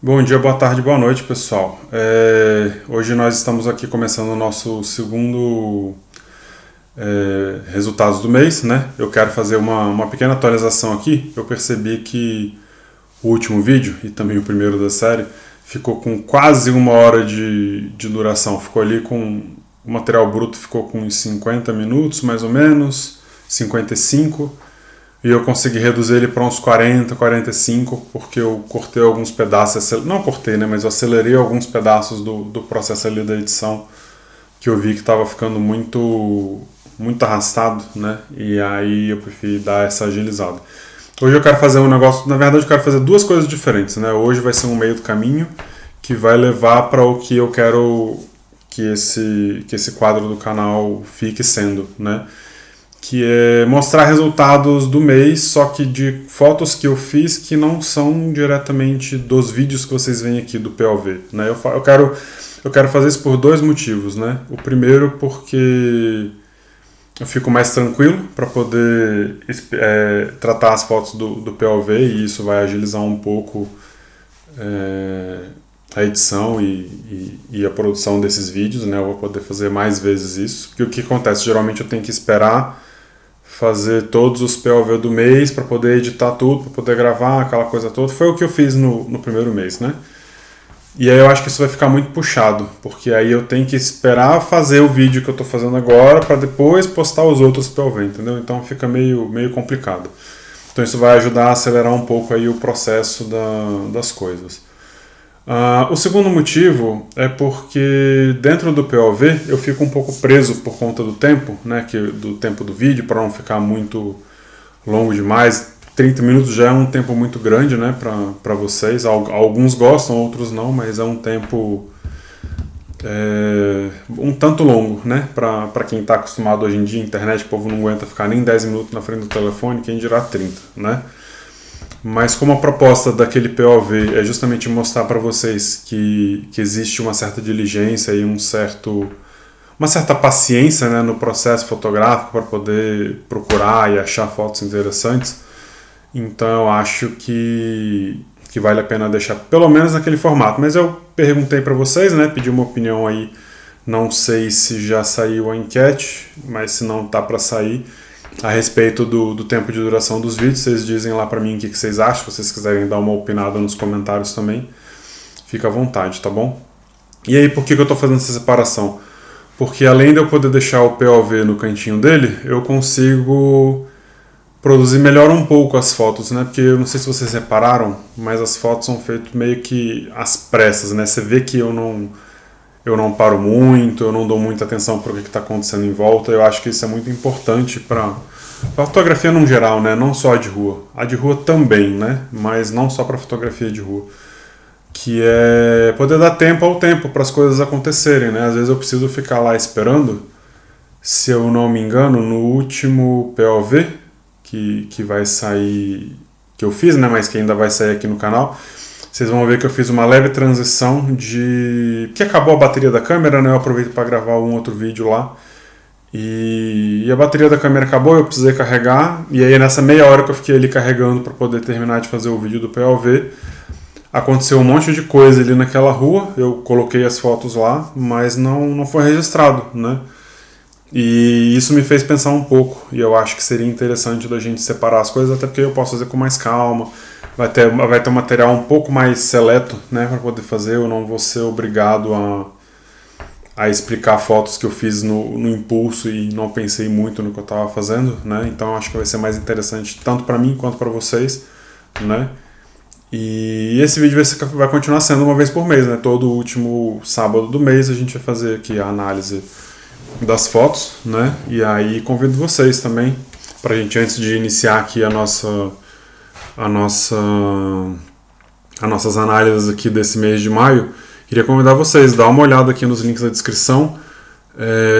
Bom dia, boa tarde, boa noite, pessoal. Hoje nós estamos aqui começando o nosso segundo resultados do mês, né? Eu quero fazer uma pequena atualização aqui. Eu percebi que o último vídeo, e também o primeiro da série, ficou com quase 1 hora de duração. Ficou ali com... O material bruto ficou com uns 50 minutos, mais ou menos, 55. E eu consegui reduzir ele para uns 40, 45, porque eu cortei alguns pedaços, não cortei, né, mas eu acelerei alguns pedaços do processo ali da edição, que eu vi que estava ficando muito arrastado, né, e aí eu preferi dar essa agilizada. Hoje eu quero fazer um negócio, na verdade eu quero fazer duas coisas diferentes, né, hoje vai ser um meio do caminho, que vai levar para o que eu quero que esse quadro do canal fique sendo, né, que é mostrar resultados do mês, só que de fotos que eu fiz que não são diretamente dos vídeos que vocês veem aqui do POV, né? Eu quero fazer isso por dois motivos, né? O primeiro porque eu fico mais tranquilo para poder tratar as fotos do POV e isso vai agilizar um pouco a edição e a produção desses vídeos, né? Eu vou poder fazer mais vezes isso, porque o que acontece? Geralmente eu tenho que esperar fazer todos os POV do mês para poder editar tudo, para poder gravar aquela coisa toda. Foi o que eu fiz no primeiro mês, né? E aí eu acho que isso vai ficar muito puxado, porque aí eu tenho que esperar fazer o vídeo que eu estou fazendo agora para depois postar os outros POV, entendeu? Então fica meio complicado. Então isso vai ajudar a acelerar um pouco aí o processo das coisas. O segundo motivo é porque dentro do POV eu fico um pouco preso por conta do tempo, né, do tempo do vídeo, para não ficar muito longo demais. 30 minutos já é um tempo muito grande, né, para vocês. Alguns gostam, outros não, mas é um tempo um tanto longo, né, para quem está acostumado hoje em dia, internet, o povo não aguenta ficar nem 10 minutos na frente do telefone, quem dirá 30, né? Mas como a proposta daquele POV é justamente mostrar para vocês que existe uma certa diligência e uma certa paciência, né, no processo fotográfico para poder procurar e achar fotos interessantes, então eu acho que vale a pena deixar pelo menos naquele formato. Mas eu perguntei para vocês, né, pedi uma opinião aí, não sei se já saiu a enquete, mas se não tá para sair, a respeito do tempo de duração dos vídeos. Vocês dizem lá pra mim o que vocês acham. Se vocês quiserem dar uma opinada nos comentários também, fica à vontade, tá bom? E aí, por que eu tô fazendo essa separação? Porque além de eu poder deixar o POV no cantinho dele, eu consigo produzir melhor um pouco as fotos, né? Porque eu não sei se vocês repararam, mas as fotos são feitas meio que às pressas, né? Você vê que eu não paro muito, eu não dou muita atenção para o que está acontecendo em volta. Eu acho que isso é muito importante para a fotografia no geral, né? Não só a de rua. A de rua também, né? Mas não só para fotografia de rua. Que é poder dar tempo ao tempo para as coisas acontecerem, né? Às vezes eu preciso ficar lá esperando. Se eu não me engano, no último POV que vai sair, que eu fiz, né? Mas que ainda vai sair aqui no canal, vocês vão ver que eu fiz uma leve transição que acabou a bateria da câmera, né? Eu aproveito para gravar um outro vídeo lá. E a bateria da câmera acabou, eu precisei carregar. E aí nessa meia hora que eu fiquei ali carregando para poder terminar de fazer o vídeo do POV, aconteceu um monte de coisa ali naquela rua. Eu coloquei as fotos lá, mas não foi registrado, né? E isso me fez pensar um pouco. E eu acho que seria interessante da gente separar as coisas, até porque eu posso fazer com mais calma. Vai ter um material um pouco mais seleto, né, para poder fazer. Eu não vou ser obrigado a explicar fotos que eu fiz no impulso e não pensei muito no que eu estava fazendo, né? Então eu acho que vai ser mais interessante tanto para mim quanto para vocês, né? E esse vídeo vai continuar sendo uma vez por mês, né? Todo último sábado do mês a gente vai fazer aqui a análise das fotos, né? E aí convido vocês também para a gente, antes de iniciar aqui nossas análises aqui desse mês de maio, queria convidar vocês a dar uma olhada aqui nos links da descrição.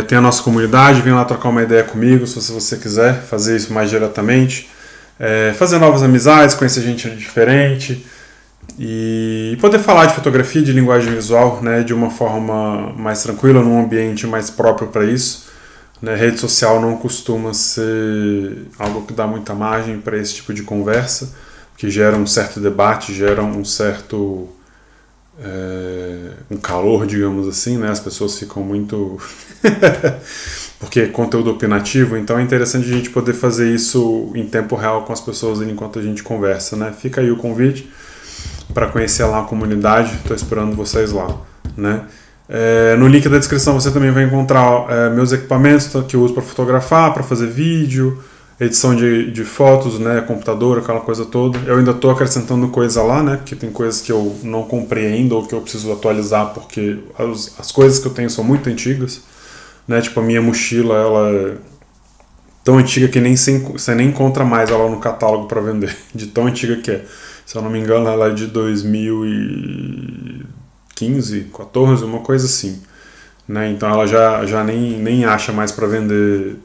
Tem a nossa comunidade, vem lá trocar uma ideia comigo, se você quiser fazer isso mais diretamente, fazer novas amizades, conhecer gente diferente e poder falar de fotografia, de linguagem visual, né, de uma forma mais tranquila, num ambiente mais próprio para isso. Né, rede social não costuma ser algo que dá muita margem para esse tipo de conversa, que gera um certo debate, gera um certo um calor, digamos assim, né? As pessoas ficam muito... porque é conteúdo opinativo, então é interessante a gente poder fazer isso em tempo real com as pessoas enquanto a gente conversa, né? Fica aí o convite para conhecer lá a comunidade, estou esperando vocês lá, né? No link da descrição você também vai encontrar meus equipamentos que eu uso para fotografar, para fazer vídeo, edição de fotos, né, computador, aquela coisa toda. Eu ainda estou acrescentando coisa lá, né, porque tem coisas que eu não comprei ainda ou que eu preciso atualizar porque as coisas que eu tenho são muito antigas, né, tipo a minha mochila, ela é tão antiga que você nem encontra mais ela no catálogo para vender, de tão antiga que é. Se eu não me engano, ela é de 2015, 14, uma coisa assim, né? Então ela já nem acha mais para vender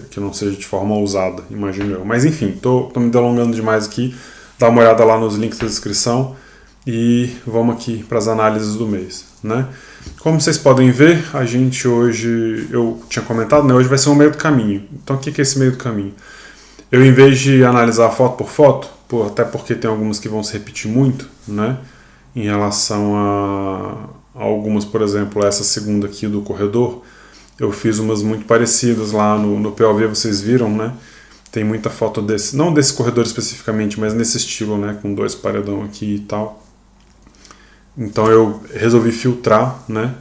que não seja de forma usada, imagino eu. Mas enfim, tô me delongando demais aqui. Dá uma olhada lá nos links da descrição e vamos aqui para as análises do mês, né? Como vocês podem ver, a gente hoje, eu tinha comentado, né? Hoje vai ser um meio do caminho. Então o que é esse meio do caminho? Eu, em vez de analisar foto por foto, até porque tem algumas que vão se repetir muito, né? Em relação a algumas, por exemplo, essa segunda aqui do corredor, eu fiz umas muito parecidas lá no POV, vocês viram, né? Tem muita foto desse, não desse corredor especificamente, mas nesse estilo, né? Com 2 paredão aqui e tal. Então eu resolvi filtrar, né?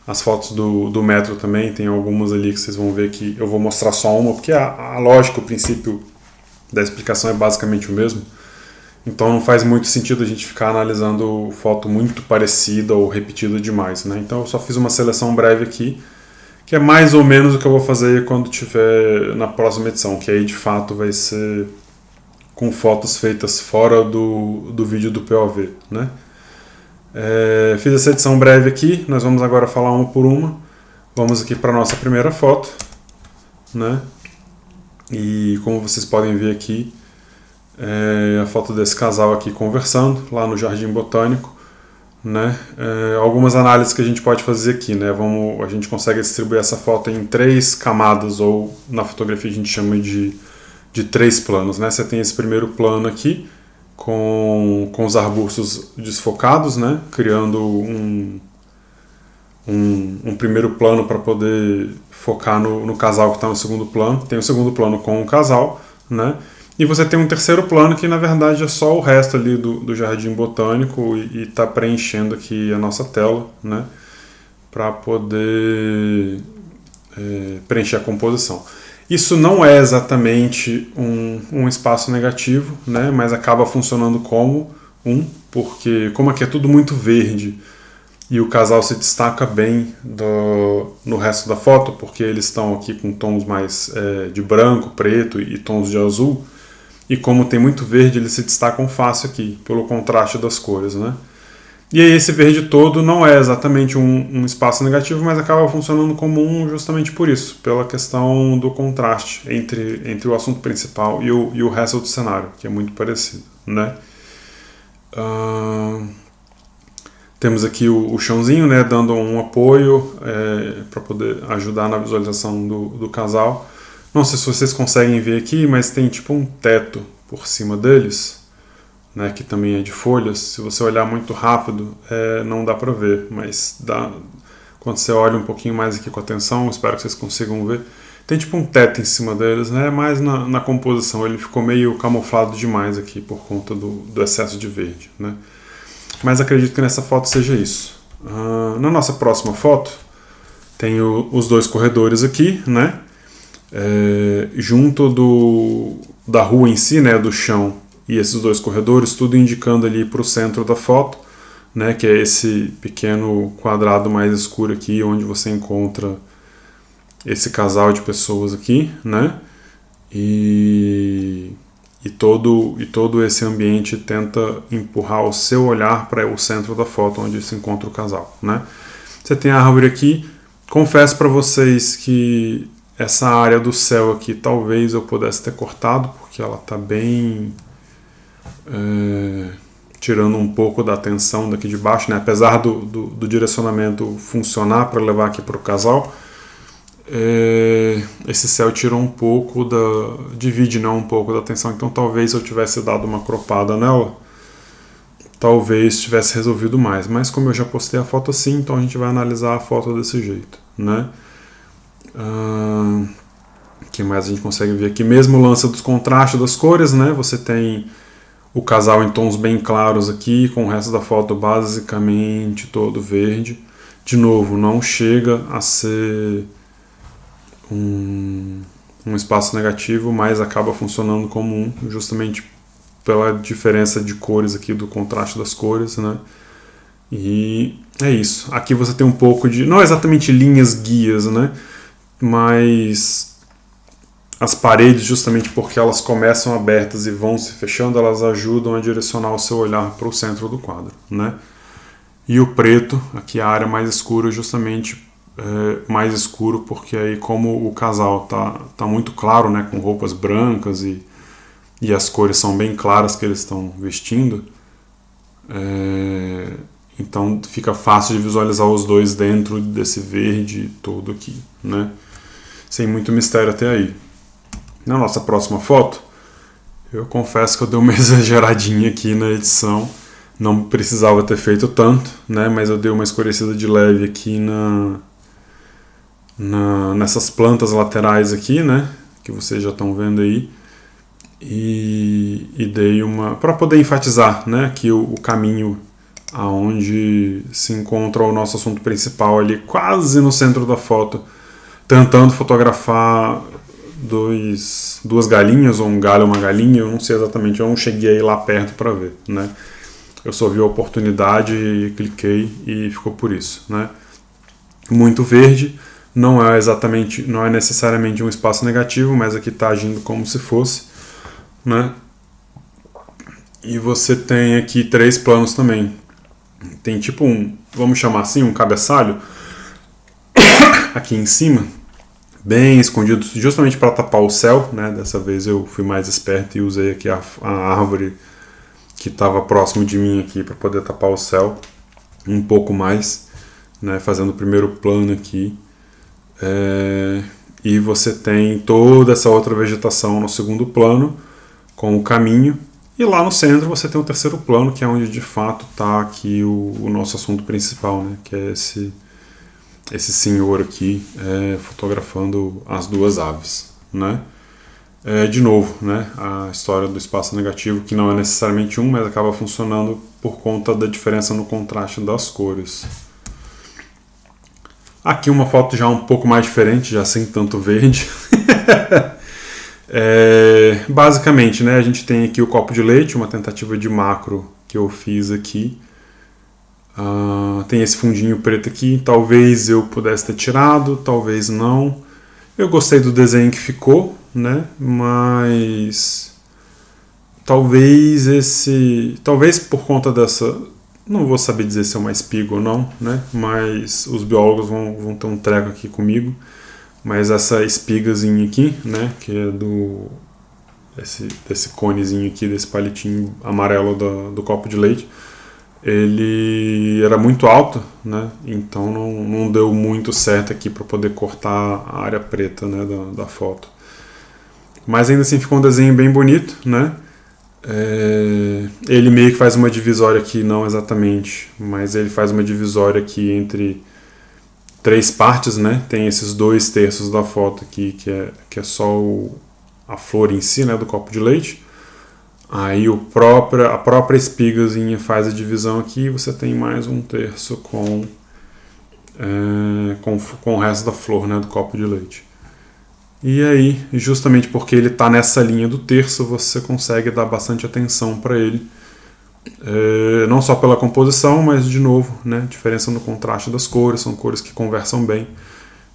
As fotos do metro também, tem algumas ali que vocês vão ver que eu vou mostrar só uma, porque a lógica, o princípio da explicação é basicamente o mesmo. Então não faz muito sentido a gente ficar analisando foto muito parecida ou repetida demais, né? Então eu só fiz uma seleção breve aqui, que é mais ou menos o que eu vou fazer quando tiver na próxima edição, que aí de fato vai ser com fotos feitas fora do vídeo do POV, né? Fiz essa edição breve aqui, nós vamos agora falar uma por uma. Vamos aqui para a nossa primeira foto, né? E como vocês podem ver aqui, a foto desse casal aqui conversando lá no Jardim Botânico, né? Algumas análises que a gente pode fazer aqui, né? A gente consegue distribuir essa foto em 3 camadas, ou na fotografia a gente chama de 3 planos, né? Você tem esse primeiro plano aqui com os arbustos desfocados, né? Criando um primeiro plano para poder focar no casal que está no segundo plano. Tem o segundo plano com o casal, né? E você tem um terceiro plano que na verdade é só o resto ali do Jardim Botânico e está preenchendo aqui a nossa tela, né? Para poder preencher a composição. Isso não é exatamente um espaço negativo, né? Mas acaba funcionando como porque como aqui é tudo muito verde e o casal se destaca bem no resto da foto, porque eles estão aqui com tons mais de branco, preto e tons de azul, e como tem muito verde, eles se destacam fácil aqui, pelo contraste das cores, né? E aí esse verde todo não é exatamente um espaço negativo, mas acaba funcionando como justamente por isso, pela questão do contraste entre o assunto principal e o resto do cenário, que é muito parecido, né? Temos aqui o chãozinho, né, dando um apoio para poder ajudar na visualização do casal. Não sei se vocês conseguem ver aqui, mas tem tipo um teto por cima deles, né, que também é de folhas. Se você olhar muito rápido, não dá para ver, mas quando você olha um pouquinho mais aqui com atenção, espero que vocês consigam ver. Tem tipo um teto em cima deles, né, mas na composição ele ficou meio camuflado demais aqui por conta do excesso de verde, né. Mas acredito que nessa foto seja isso. Na nossa próxima foto, tem os 2 corredores aqui, né? Junto da rua em si, né? Do chão e esses 2 corredores, tudo indicando ali para o centro da foto, né? Que é esse pequeno quadrado mais escuro aqui, onde você encontra esse casal de pessoas aqui, né? E todo esse ambiente tenta empurrar o seu olhar para o centro da foto, onde se encontra o casal, né? Você tem a árvore aqui. Confesso para vocês que essa área do céu aqui talvez eu pudesse ter cortado, porque ela está bem tirando um pouco da atenção daqui de baixo, né? Apesar do direcionamento funcionar para levar aqui para o casal, esse céu tira um pouco divide, né, um pouco da atenção, então talvez eu tivesse dado uma cropada nela, talvez tivesse resolvido mais. Mas como eu já postei a foto assim, então a gente vai analisar a foto desse jeito, né? O que mais a gente consegue ver aqui? Mesmo o lance dos contrastes das cores, né? Você tem o casal em tons bem claros aqui, com o resto da foto basicamente todo verde. De novo, não chega a ser um espaço negativo, mas acaba funcionando como um, justamente pela diferença de cores aqui, do contraste das cores, né? E é isso. Aqui você tem um pouco de, não exatamente linhas guias, né? Mas as paredes, justamente porque elas começam abertas e vão se fechando, elas ajudam a direcionar o seu olhar para o centro do quadro, né? E o preto, aqui a área mais escura, justamente mais escuro, porque aí como o casal tá muito claro, né, com roupas brancas e as cores são bem claras que eles estão vestindo, então fica fácil de visualizar os dois dentro desse verde todo aqui, né? Sem muito mistério até aí. Na nossa próxima foto, eu confesso que eu dei uma exageradinha aqui na edição, não precisava ter feito tanto, né? Mas eu dei uma escurecida de leve aqui nessas plantas laterais aqui, né? Que vocês já estão vendo aí. E dei uma, para poder enfatizar, né, que o caminho aonde se encontra o nosso assunto principal ali, quase no centro da foto, tentando fotografar duas galinhas, ou um galho ou uma galinha, eu não sei exatamente, eu não cheguei aí lá perto para ver, né? Eu só vi a oportunidade e cliquei e ficou por isso, né? Muito verde, não é necessariamente um espaço negativo, mas aqui está agindo como se fosse, né? E você tem aqui 3 planos também. Tem tipo vamos chamar assim, um cabeçalho aqui em cima, bem escondido, justamente para tapar o céu, né? Dessa vez eu fui mais esperto e usei aqui a árvore que estava próximo de mim aqui para poder tapar o céu um pouco mais, né? Fazendo o primeiro plano aqui. E você tem toda essa outra vegetação no segundo plano, com o caminho, e lá no centro você tem o terceiro plano, que é onde de fato está aqui o nosso assunto principal, né? Que é esse senhor aqui fotografando as 2 aves, né? De novo, né? A história do espaço negativo, que não é necessariamente mas acaba funcionando por conta da diferença no contraste das cores. Aqui uma foto já um pouco mais diferente, já sem tanto verde. Basicamente, né, a gente tem aqui o copo de leite, uma tentativa de macro que eu fiz aqui. Tem esse fundinho preto aqui, talvez eu pudesse ter tirado, talvez não. Eu gostei do desenho que ficou, né, mas talvez por conta dessa, não vou saber dizer se é uma espiga ou não, né, mas os biólogos vão ter um treco aqui comigo. Mas essa espigazinha aqui, né, que é desse conezinho aqui, desse palitinho amarelo do copo de leite, ele era muito alto, né, então não deu muito certo aqui para poder cortar a área preta, né, da foto. Mas ainda assim ficou um desenho bem bonito, né. Ele meio que faz uma divisória aqui, não exatamente, mas ele faz uma divisória aqui entre 3 partes, né? Tem esses 2/3 da foto aqui, que é só a flor em si, né, do copo de leite. Aí a própria espigazinha faz a divisão aqui, e você tem mais 1/3 com o resto da flor, né, do copo de leite. E aí, justamente porque ele está nessa linha do terço, você consegue dar bastante atenção para ele. Não só pela composição, mas de novo, né, diferença no contraste das cores, são cores que conversam bem.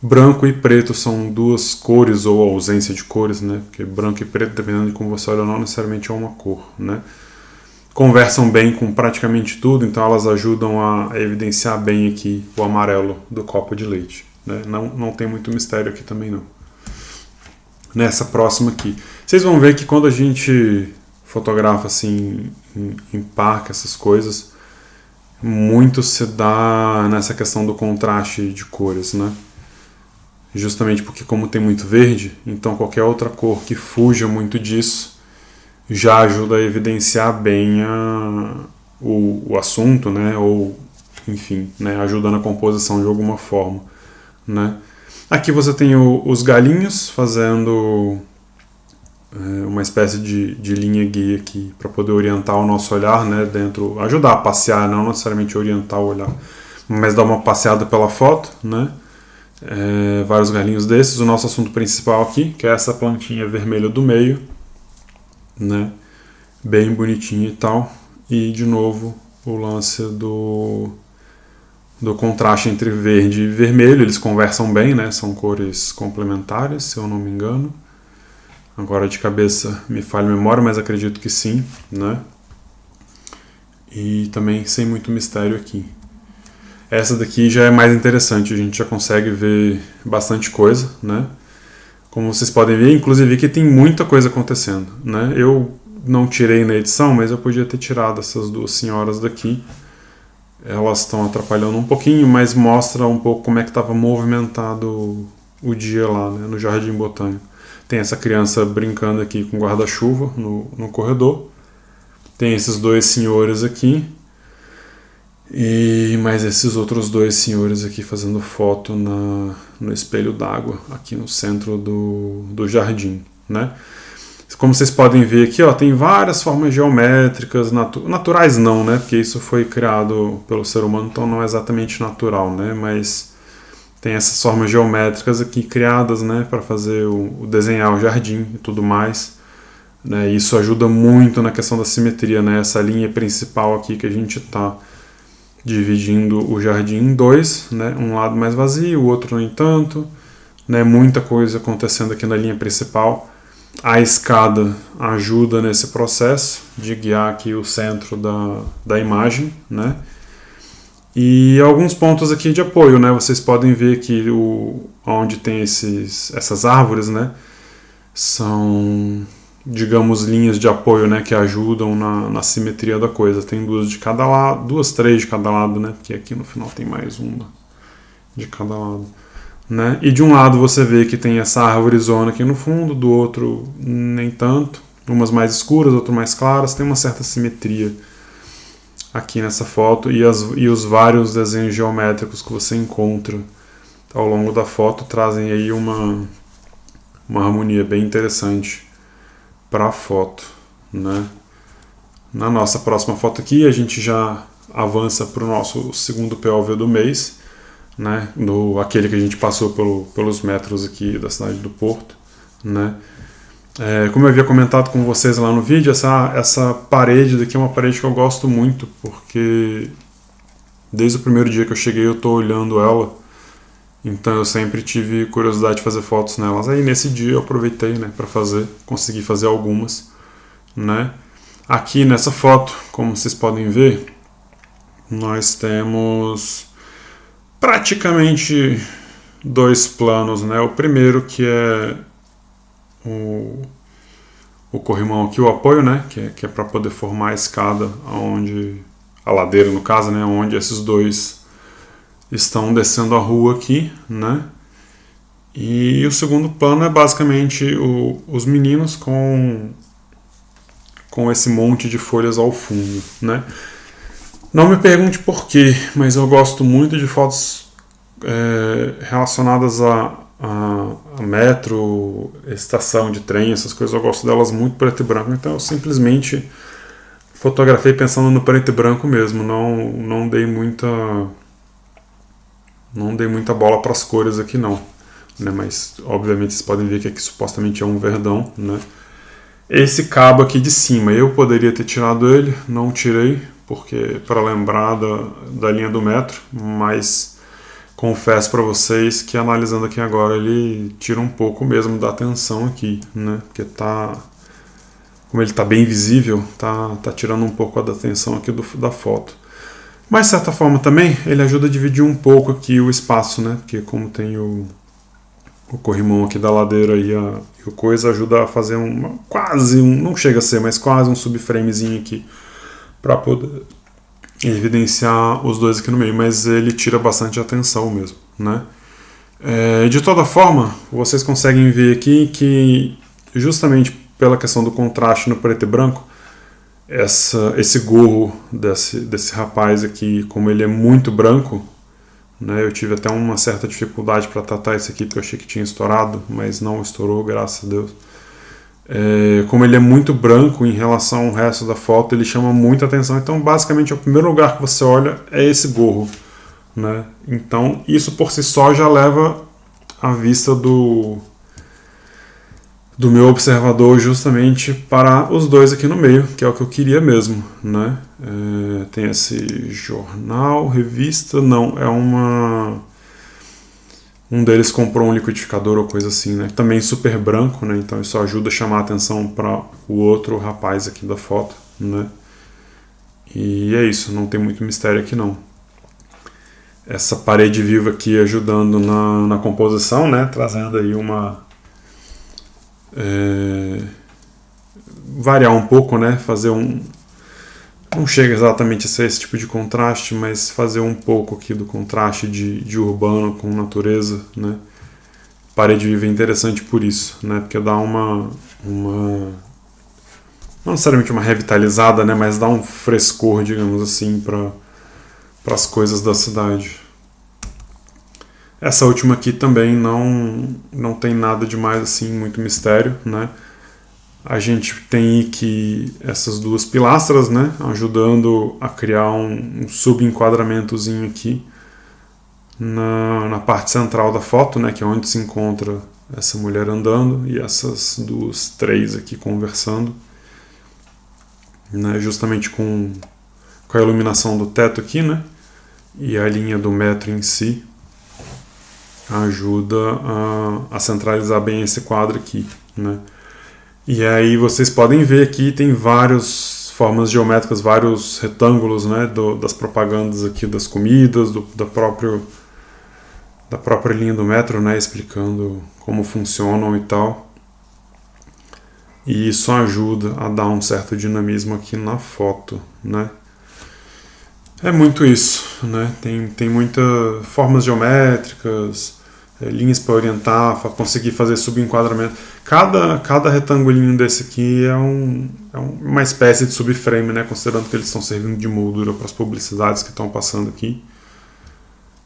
Branco e preto são 2 cores, ou ausência de cores, né, porque branco e preto, dependendo de como você olha, não necessariamente é uma cor, né. Conversam bem com praticamente tudo, então elas ajudam a evidenciar bem aqui o amarelo do copo de leite, né. Não tem muito mistério aqui também não. Nessa próxima aqui, vocês vão ver que quando a gente fotografa assim em parque, essas coisas, muito se dá nessa questão do contraste de cores, né? Justamente porque como tem muito verde, então qualquer outra cor que fuja muito disso já ajuda a evidenciar bem o assunto, né, ou enfim, né, ajuda na composição de alguma forma, né. Aqui você tem os galinhos fazendo uma espécie de linha guia aqui para poder orientar o nosso olhar, né, dentro, ajudar a passear, não necessariamente orientar o olhar, mas dar uma passeada pela foto, né. Vários galinhos desses. O nosso assunto principal aqui, que é essa plantinha vermelha do meio, né, bem bonitinha e tal, e de novo o lance do contraste entre verde e vermelho. Eles conversam bem, né, são cores complementares, se eu não me engano. Agora de cabeça me falha a memória, mas acredito que sim, né? E também sem muito mistério aqui. Essa daqui já é mais interessante, a gente já consegue ver bastante coisa, né? Como vocês podem ver, inclusive aqui tem muita coisa acontecendo, né? Eu não tirei na edição, mas eu podia ter tirado essas duas senhoras daqui. Elas estão atrapalhando um pouquinho, mas mostra um pouco como é que estava movimentado o dia lá, né, no Jardim Botânico. Tem essa criança brincando aqui com guarda-chuva no corredor. Tem esses dois senhores aqui. E mais esses outros dois senhores aqui fazendo foto no espelho d'água, aqui no centro do jardim, né? Como vocês podem ver aqui, ó, tem várias formas geométricas, naturais não, né? Porque isso foi criado pelo ser humano, então não é exatamente natural, né? Mas tem essas formas geométricas aqui criadas, né? Para fazer desenhar o jardim e tudo mais, né? Isso ajuda muito na questão da simetria, né? Essa linha principal aqui que a gente está dividindo o jardim em dois, né? Um lado mais vazio, o outro nem tanto, né? Muita coisa acontecendo aqui na linha principal. A escada ajuda nesse processo de guiar aqui o centro da imagem, né? E alguns pontos aqui de apoio, né? Vocês podem ver que onde tem essas árvores, né? São, digamos, linhas de apoio, né? Que ajudam na simetria da coisa. Tem duas de cada lado, três de cada lado, né? Porque aqui no final tem mais uma de cada lado, né? E de um lado você vê que tem essa árvorezona aqui no fundo, do outro nem tanto, umas mais escuras, outras mais claras, tem uma certa simetria aqui nessa foto, e os vários desenhos geométricos que você encontra ao longo da foto trazem aí uma harmonia bem interessante para a foto, né? Na nossa próxima foto aqui a gente já avança para o nosso segundo POV do mês, né, aquele que a gente passou pelos metros aqui da cidade do Porto, né. Como eu havia comentado com vocês lá no vídeo, essa parede daqui é uma parede que eu gosto muito, porque desde o primeiro dia que eu cheguei eu estou olhando ela, então eu sempre tive curiosidade de fazer fotos nelas. Aí nesse dia eu aproveitei, né, para conseguir fazer algumas, né. Aqui nessa foto, como vocês podem ver, nós temos praticamente dois planos, né? O primeiro que é o corrimão aqui, o apoio, né? Que é para poder formar a escada, a ladeira no caso, né? Onde esses dois estão descendo a rua aqui, né? E o segundo plano é basicamente os meninos com esse monte de folhas ao fundo, né? Não me pergunte por quê, mas eu gosto muito de fotos relacionadas a metro, estação de trem, essas coisas. Eu gosto delas muito preto e branco, então eu simplesmente fotografei pensando no preto e branco mesmo. Não dei muita bola para as cores aqui não, né? Mas obviamente vocês podem ver que aqui supostamente é um verdão, né? Esse cabo aqui de cima eu poderia ter tirado ele, não tirei, porque para lembrar da linha do metro, mas confesso para vocês que analisando aqui agora ele tira um pouco mesmo da atenção aqui, né? Porque como ele está bem visível, tá tirando um pouco da atenção aqui da foto. Mas de certa forma também ele ajuda a dividir um pouco aqui o espaço, né? Porque como tem o corrimão aqui da ladeira e o coisa, ajuda a fazer não chega a ser, mas quase um subframezinho aqui para poder evidenciar os dois aqui no meio, mas ele tira bastante atenção mesmo, né? De toda forma, vocês conseguem ver aqui que justamente pela questão do contraste no preto e branco, esse gorro desse rapaz aqui, como ele é muito branco, né, eu tive até uma certa dificuldade para tratar esse aqui, porque eu achei que tinha estourado, mas não estourou, graças a Deus. Como ele é muito branco em relação ao resto da foto, ele chama muita atenção. Então, basicamente, o primeiro lugar que você olha é esse gorro, né? Então, isso por si só já leva a vista do meu observador justamente para os dois aqui no meio, que é o que eu queria mesmo, né? Tem esse jornal, revista, não, é um deles comprou um liquidificador ou coisa assim, né? Também super branco, né? Então isso ajuda a chamar a atenção para o outro rapaz aqui da foto, né? E é isso, não tem muito mistério aqui não. Essa parede viva aqui ajudando na composição, né? Trazendo aí variar um pouco, né? Fazer não chega exatamente a ser esse tipo de contraste, mas fazer um pouco aqui do contraste de urbano com natureza, né? Parede viva é interessante por isso, né? Porque dá não necessariamente uma revitalizada, né? Mas dá um frescor, digamos assim, para as coisas da cidade. Essa última aqui também não tem nada demais assim, muito mistério, né? A gente tem aqui essas duas pilastras, né, ajudando a criar um subenquadramentozinho aqui na parte central da foto, né, que é onde se encontra essa mulher andando e essas três aqui conversando, né, justamente com a iluminação do teto aqui, né, e a linha do metro em si ajuda a centralizar bem esse quadro aqui, né. E aí vocês podem ver aqui, tem várias formas geométricas, vários retângulos, né, das propagandas aqui das comidas, da própria linha do metro, né, explicando como funcionam e tal. E isso ajuda a dar um certo dinamismo aqui na foto, né. É muito isso, né, tem muitas formas geométricas, linhas para orientar, para conseguir fazer subenquadramento. Cada retangulinho desse aqui é uma espécie de subframe, né? Considerando que eles estão servindo de moldura para as publicidades que estão passando aqui,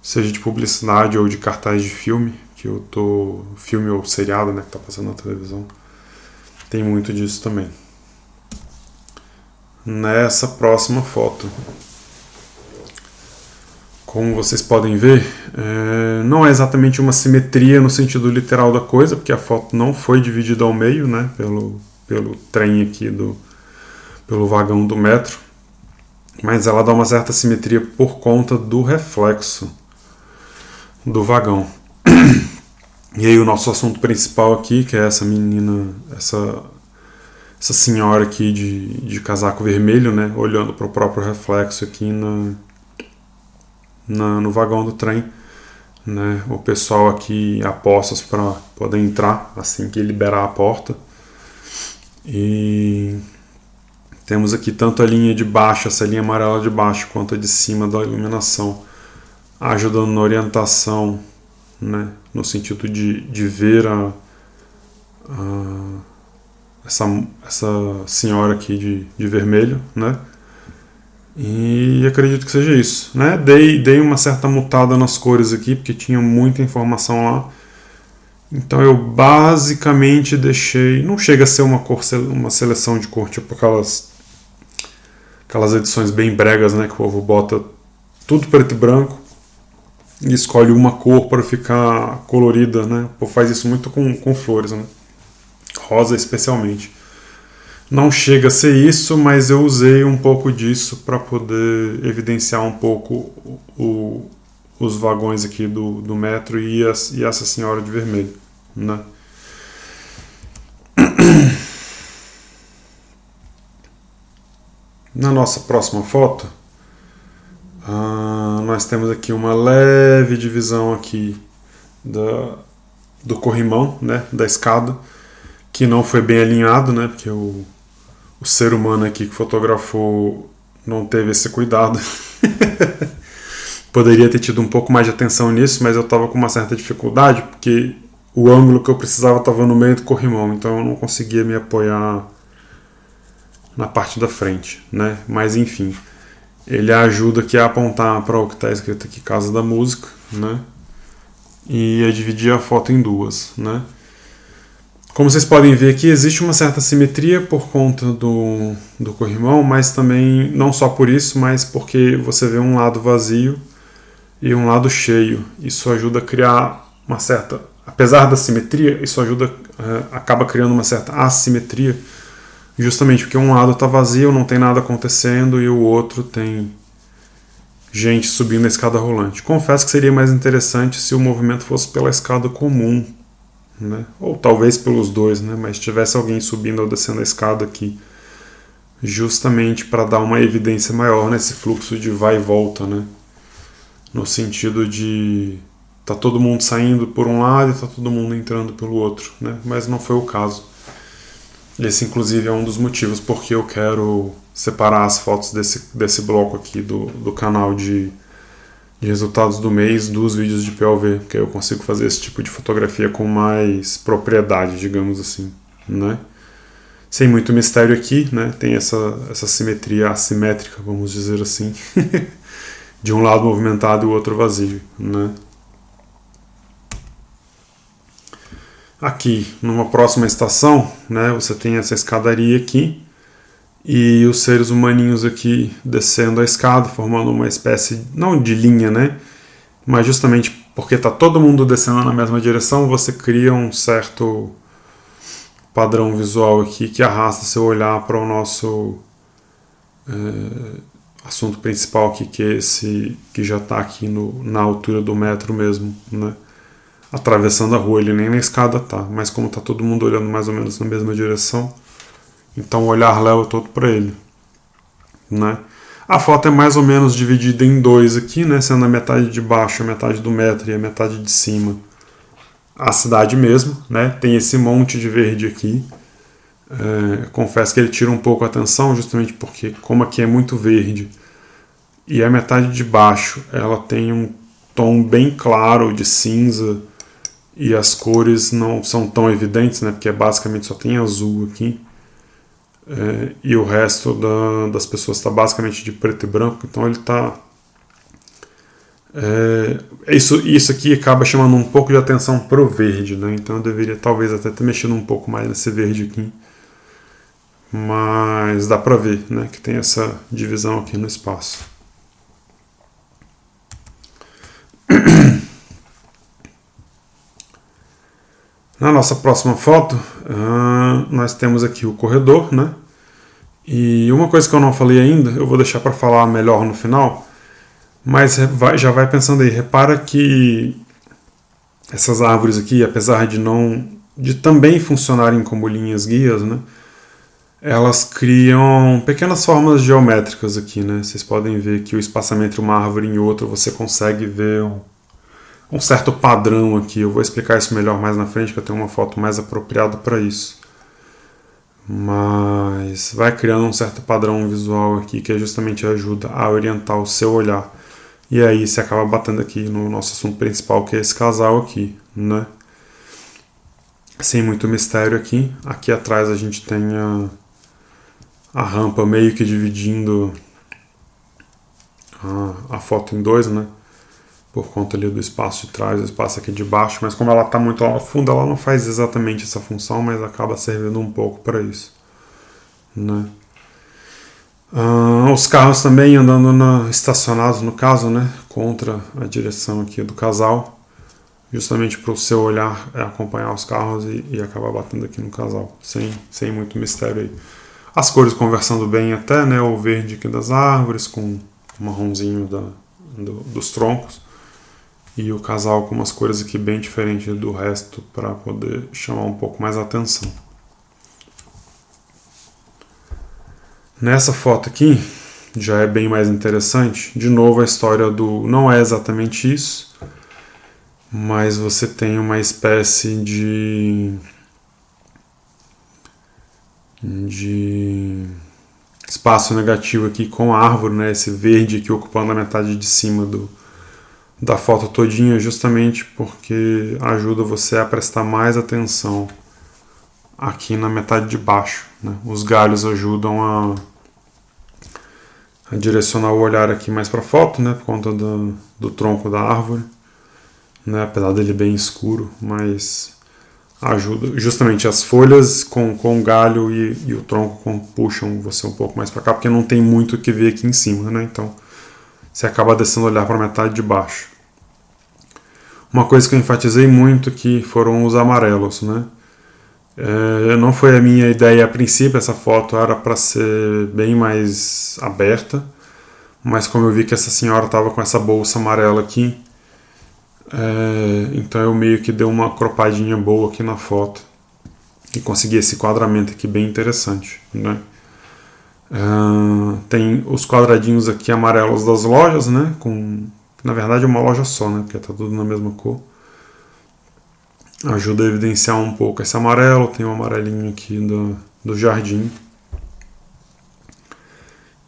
seja de publicidade ou de cartaz de filme, filme ou seriado, né, que está passando na televisão. Tem muito disso também. Nessa próxima foto, como vocês podem ver, não é exatamente uma simetria no sentido literal da coisa, porque a foto não foi dividida ao meio, né, pelo trem aqui, pelo vagão do metro, mas ela dá uma certa simetria por conta do reflexo do vagão. E aí o nosso assunto principal aqui, que é essa menina, essa senhora aqui de casaco vermelho, né, olhando para o próprio reflexo aqui no vagão do trem, né? O pessoal aqui a postos para poder entrar assim que liberar a porta. E temos aqui tanto a linha de baixo, essa linha amarela de baixo, quanto a de cima da iluminação, ajudando na orientação, né? No sentido de ver essa senhora aqui de vermelho, né? E acredito que seja isso, né? Dei uma certa mutada nas cores aqui, porque tinha muita informação lá. Então eu basicamente deixei... Não chega a ser uma seleção de cor, tipo aquelas edições bem bregas, né? Que o povo bota tudo preto e branco e escolhe uma cor para ficar colorida, né? O povo faz isso muito com flores, né? Rosa especialmente. Não chega a ser isso, mas eu usei um pouco disso para poder evidenciar um pouco os vagões aqui do metro e essa senhora de vermelho, né? Na nossa próxima foto, nós temos aqui uma leve divisão aqui do corrimão, né, da escada, que não foi bem alinhado, né, porque o ser humano aqui que fotografou não teve esse cuidado. Poderia ter tido um pouco mais de atenção nisso, mas eu estava com uma certa dificuldade, porque o ângulo que eu precisava estava no meio do corrimão, então eu não conseguia me apoiar na parte da frente, né? Mas enfim, ele ajuda aqui a apontar para o que está escrito aqui, Casa da Música, né? E a dividir a foto em duas, né? Como vocês podem ver aqui, existe uma certa simetria por conta do corrimão, mas também, não só por isso, mas porque você vê um lado vazio e um lado cheio. Isso ajuda a criar uma certa... Apesar da simetria, isso acaba criando uma certa assimetria, justamente porque um lado está vazio, não tem nada acontecendo, e o outro tem gente subindo a escada rolante. Confesso que seria mais interessante se o movimento fosse pela escada comum, né? Ou talvez pelos dois, né? Mas tivesse alguém subindo ou descendo a escada aqui, justamente para dar uma evidência maior nesse fluxo de vai e volta, né? No sentido de tá todo mundo saindo por um lado e tá todo mundo entrando pelo outro, né? Mas não foi o caso. Esse, inclusive, é um dos motivos porque eu quero separar as fotos desse bloco aqui do canal de resultados do mês dos vídeos de POV, que aí eu consigo fazer esse tipo de fotografia com mais propriedade, digamos assim, né? Sem muito mistério aqui, né? Tem essa simetria assimétrica, vamos dizer assim, de um lado movimentado e o outro vazio, né? Aqui, numa próxima estação, né, você tem essa escadaria aqui e os seres humaninhos aqui descendo a escada, formando uma espécie, não de linha, né, mas justamente porque está todo mundo descendo na mesma direção, você cria um certo padrão visual aqui que arrasta seu olhar para o nosso assunto principal aqui, que é esse que já está aqui na altura do metro mesmo, né? Atravessando a rua, ele nem na escada tá, mas como tá todo mundo olhando mais ou menos na mesma direção, então o olhar leva todo para ele, né? A foto é mais ou menos dividida em dois aqui, né? Sendo a metade de baixo, a metade do metro, e a metade de cima a cidade mesmo, né? Tem esse monte de verde aqui. Confesso que ele tira um pouco a atenção, justamente porque como aqui é muito verde e a metade de baixo ela tem um tom bem claro de cinza, e as cores não são tão evidentes, né, porque basicamente só tem azul aqui, e o resto das pessoas está basicamente de preto e branco, então ele está... Isso aqui acaba chamando um pouco de atenção para o verde, né, então eu deveria talvez até ter mexido um pouco mais nesse verde aqui, mas dá para ver, né, que tem essa divisão aqui no espaço. Na nossa próxima foto, nós temos aqui o corredor, né? E uma coisa que eu não falei ainda, eu vou deixar para falar melhor no final, mas já vai pensando aí, repara que essas árvores aqui, apesar de também funcionarem como linhas guias, né? Elas criam pequenas formas geométricas aqui, né? Vocês podem ver que o espaçamento entre uma árvore e outra, você consegue ver um certo padrão aqui. Eu vou explicar isso melhor mais na frente, que eu tenho uma foto mais apropriada para isso. Mas vai criando um certo padrão visual aqui que justamente ajuda a orientar o seu olhar. E aí você acaba batendo aqui no nosso assunto principal, que é esse casal aqui, né? Sem muito mistério aqui. Aqui atrás a gente tem a rampa meio que dividindo a foto em dois, né? Por conta ali do espaço de trás e do espaço aqui de baixo, mas como ela está muito lá no fundo, ela não faz exatamente essa função, mas acaba servindo um pouco para isso, né? Os carros também andando estacionados, no caso, né, contra a direção aqui do casal, justamente para o seu olhar acompanhar os carros e acabar batendo aqui no casal, sem muito mistério aí. As cores conversando bem até, né, o verde aqui das árvores com o marronzinho dos troncos, e o casal com umas cores aqui bem diferentes do resto para poder chamar um pouco mais a atenção. Nessa foto aqui já é bem mais interessante. De novo a história não é exatamente isso, mas você tem uma espécie de espaço negativo aqui com a árvore, né? Esse verde aqui ocupando a metade de cima da foto todinha, justamente porque ajuda você a prestar mais atenção aqui na metade de baixo, né? Os galhos ajudam a direcionar o olhar aqui mais para a foto, né? Por conta do tronco da árvore, né? Apesar dele bem escuro, mas ajuda. Justamente as folhas com o galho e o tronco puxam você um pouco mais para cá, porque não tem muito o que ver aqui em cima, né? Então você acaba descendo o olhar para a metade de baixo. Uma coisa que eu enfatizei muito aqui foram os amarelos, né? Não foi a minha ideia a princípio, essa foto era para ser bem mais aberta, mas como eu vi que essa senhora estava com essa bolsa amarela aqui, então eu meio que dei uma cropadinha boa aqui na foto e consegui esse quadramento aqui bem interessante, né? Tem os quadradinhos aqui amarelos das lojas, né? Na verdade é uma loja só, né? Porque tá tudo na mesma cor. Ajuda a evidenciar um pouco esse amarelo. Tem um amarelinho aqui do jardim.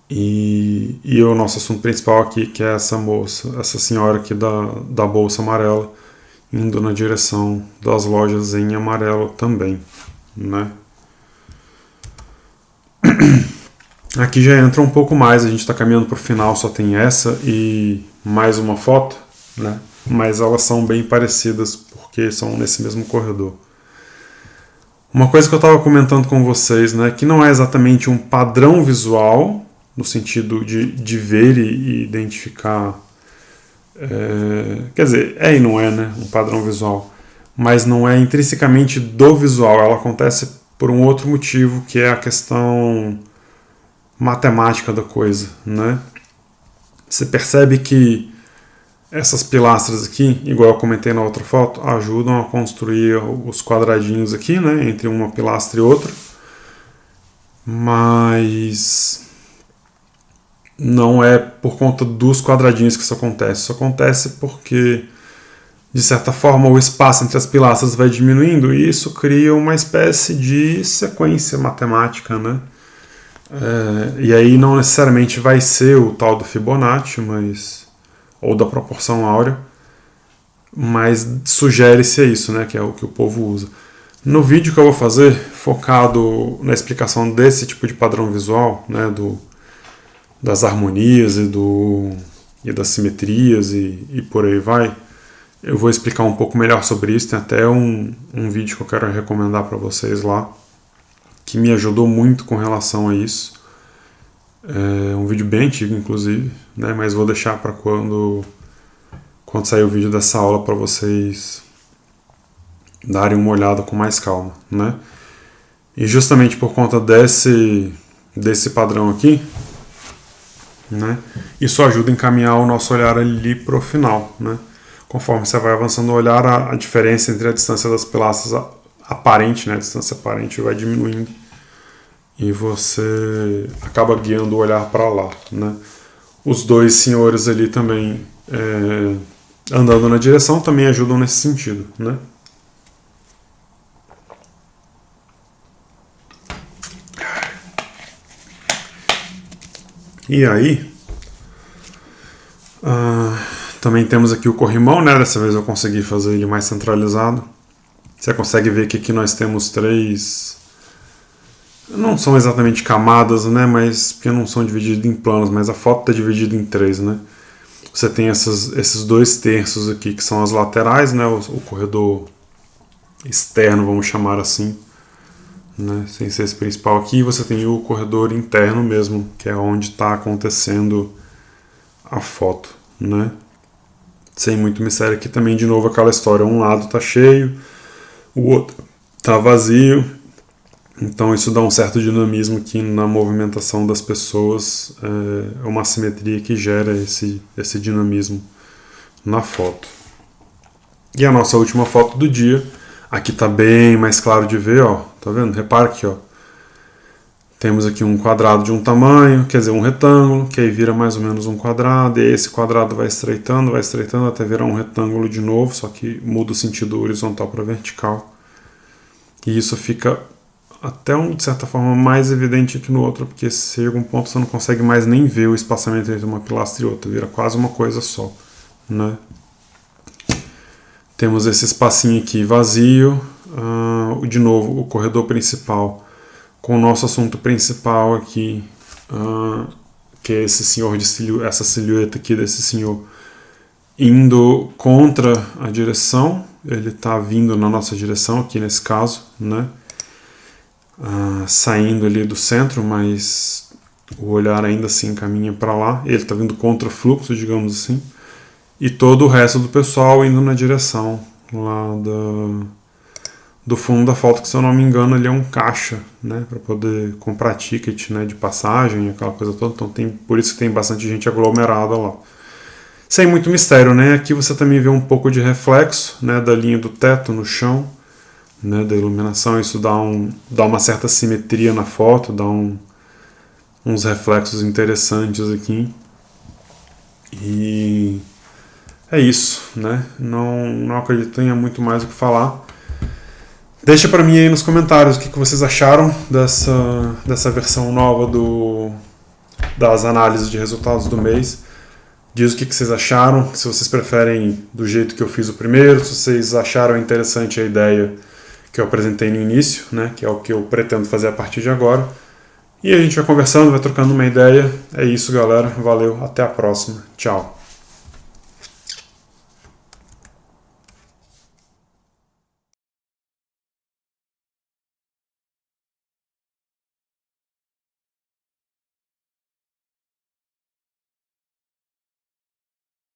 E o nosso assunto principal aqui, que é essa moça, essa senhora aqui da bolsa amarela, indo na direção das lojas em amarelo também, né? Aqui já entra um pouco mais, a gente está caminhando para o final, só tem essa e mais uma foto, né? Mas elas são bem parecidas porque são nesse mesmo corredor. Uma coisa que eu estava comentando com vocês, né, que não é exatamente um padrão visual, no sentido de ver e identificar, quer dizer, e não é, né, um padrão visual, mas não é intrinsecamente do visual, ela acontece por um outro motivo, que é a questão matemática da coisa, né? Você percebe que essas pilastras aqui, igual eu comentei na outra foto, ajudam a construir os quadradinhos aqui, né, entre uma pilastra e outra, mas não é por conta dos quadradinhos que isso acontece porque, de certa forma, o espaço entre as pilastras vai diminuindo e isso cria uma espécie de sequência matemática, né? E aí não necessariamente vai ser o tal do Fibonacci, ou da proporção áurea, mas sugere-se isso, né, que é o que o povo usa. No vídeo que eu vou fazer, focado na explicação desse tipo de padrão visual, né, das harmonias e das simetrias e por aí vai, eu vou explicar um pouco melhor sobre isso. Tem até um vídeo que eu quero recomendar para vocês lá, que me ajudou muito com relação a isso. É um vídeo bem antigo, inclusive, né? Mas vou deixar para quando sair o vídeo dessa aula para vocês darem uma olhada com mais calma, né? E justamente por conta desse padrão aqui, né? Isso ajuda a encaminhar o nosso olhar ali pro final, né? Conforme você vai avançando o olhar, a diferença entre a distância das pilastras aparente, né? A distância aparente vai diminuindo e você acaba guiando o olhar para lá, né? Os dois senhores ali também andando na direção também ajudam nesse sentido, né? E aí também temos aqui o corrimão, né? Dessa vez eu consegui fazer ele mais centralizado. Você consegue ver que aqui nós temos três, não são exatamente camadas, né? Mas porque não são divididos em planos, mas a foto está dividida em três, né? Você tem esses 2/3 aqui que são as laterais, né? O corredor externo, vamos chamar assim, né? Sem ser esse principal aqui. E você tem o corredor interno mesmo, que é onde está acontecendo a foto, né? Sem muito mistério aqui também, de novo, aquela história. Um lado está cheio, o outro está vazio. Então isso dá um certo dinamismo aqui na movimentação das pessoas, é uma simetria que gera esse dinamismo na foto. E a nossa última foto do dia, aqui está bem mais claro de ver, ó, tá vendo? Repara aqui, ó. Temos aqui um quadrado de um tamanho, quer dizer, um retângulo, que aí vira mais ou menos um quadrado, e esse quadrado vai estreitando até virar um retângulo de novo, só que muda o sentido horizontal para vertical. E isso fica até, de certa forma, mais evidente aqui no outro, porque se chega um ponto você não consegue mais nem ver o espaçamento entre uma pilastra e outra, vira quase uma coisa só, né? Temos esse espacinho aqui vazio, de novo, o corredor principal com o nosso assunto principal aqui, que é esse senhor essa silhueta aqui desse senhor indo contra a direção. Ele está vindo na nossa direção aqui nesse caso, né? Saindo ali do centro, mas o olhar ainda assim caminha para lá. Ele está vindo contra o fluxo, digamos assim, e todo o resto do pessoal indo na direção lá do fundo da foto, que se eu não me engano ali é um caixa, né, para poder comprar ticket, né, de passagem, aquela coisa toda. Então por isso que tem bastante gente aglomerada lá. Sem muito mistério, né? Aqui você também vê um pouco de reflexo, né, da linha do teto no chão, né, da iluminação. Isso dá uma certa simetria na foto, dá uns reflexos interessantes aqui. E é isso, né? Não acredito que tenha muito mais o que falar. Deixa para mim aí nos comentários o que vocês acharam dessa versão nova das análises de resultados do mês. Diz o que vocês acharam, se vocês preferem do jeito que eu fiz o primeiro, se vocês acharam interessante a ideia que eu apresentei no início, né, que é o que eu pretendo fazer a partir de agora. E a gente vai conversando, vai trocando uma ideia. É isso, galera. Valeu, até a próxima. Tchau.